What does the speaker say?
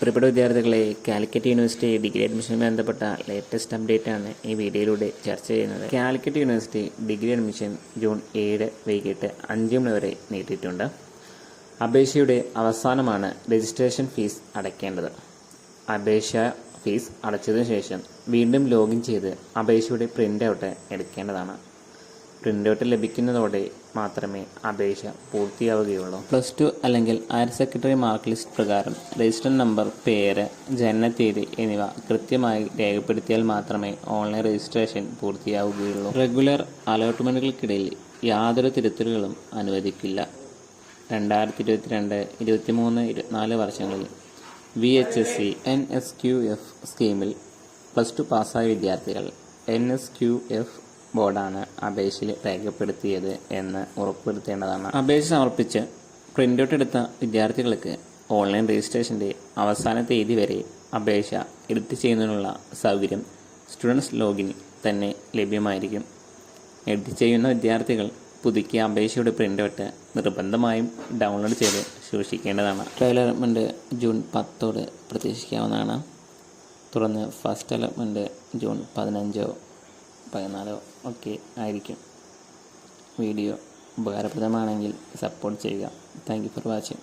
പ്രിയപ്പെട്ട വിദ്യാർത്ഥികളെ, Calicut university degree അഡ്മിഷനുമായി ബന്ധപ്പെട്ട ലേറ്റസ്റ്റ് അപ്ഡേറ്റ് ആണ് ഈ വീഡിയോയിലൂടെ ചർച്ച ചെയ്യുന്നത്. Calicut university degree admission June 7 വൈകിട്ട് 5 മണി വരെ നീട്ടിയിട്ടുണ്ട്. അപേക്ഷയുടെ അവസാനമാണ് രജിസ്ട്രേഷൻ ഫീസ് അടയ്ക്കേണ്ടത്. അപേക്ഷ ഫീസ് അടച്ചതിനു ശേഷം വീണ്ടും ലോഗിൻ ചെയ്ത് അപേക്ഷയുടെ പ്രിൻ്റ് ഔട്ട് എടുക്കേണ്ടതാണ്. പ്രിൻ്റ് ഔട്ട് ലഭിക്കുന്നതോടെ മാത്രമേ അപേക്ഷ പൂർത്തിയാവുകയുള്ളൂ. +2 അല്ലെങ്കിൽ ഹയർ സെക്കൻഡറി മാർക്ക് ലിസ്റ്റ് പ്രകാരം രജിസ്റ്റർ നമ്പർ, പേര്, ജനനത്തീയതി എന്നിവ കൃത്യമായി രേഖപ്പെടുത്തിയാൽ മാത്രമേ ഓൺലൈൻ രജിസ്ട്രേഷൻ പൂർത്തിയാവുകയുള്ളൂ. റെഗുലർ അലോട്ട്മെൻറ്റുകൾക്കിടയിൽ യാതൊരു തിരുത്തലുകളും അനുവദിക്കില്ല. 2022, 23, 24 വർഷങ്ങളിൽ VHSC NSQF സ്കീമിൽ +2 പാസ്സായ വിദ്യാർത്ഥികൾ NSQF ബോർഡാണ് അപേക്ഷയിൽ രേഖപ്പെടുത്തിയത് എന്ന് ഉറപ്പുവരുത്തേണ്ടതാണ്. അപേക്ഷ സമർപ്പിച്ച് പ്രിൻ്റ് ഔട്ട് എടുത്ത വിദ്യാർത്ഥികൾക്ക് ഓൺലൈൻ രജിസ്ട്രേഷൻ്റെ അവസാന തീയതി വരെ അപേക്ഷ എഡിറ്റ് ചെയ്യുന്നതിനുള്ള സൗകര്യം സ്റ്റുഡൻസ് ലോഗിൻ തന്നെ ലഭ്യമായിരിക്കും. എഡിറ്റ് ചെയ്യുന്ന വിദ്യാർത്ഥികൾ പുതുക്കിയ അപേക്ഷയുടെ പ്രിൻ്റ് ഔട്ട് നിർബന്ധമായും ഡൗൺലോഡ് ചെയ്ത് സൂക്ഷിക്കേണ്ടതാണ്. ട്രയൽ അലോട്ട്മെൻറ്റ് ജൂൺ 10 പ്രതീക്ഷിക്കാവുന്നതാണ്. തുടർന്ന് ഫസ്റ്റ് അലോട്ട്മെൻറ്റ് ജൂൺ 15, 14 ഒക്കെ ആയിരിക്കും. വീഡിയോ ഉപകാരപ്രദമാണെങ്കിൽ സപ്പോർട്ട് ചെയ്യുക. Thank you for watching.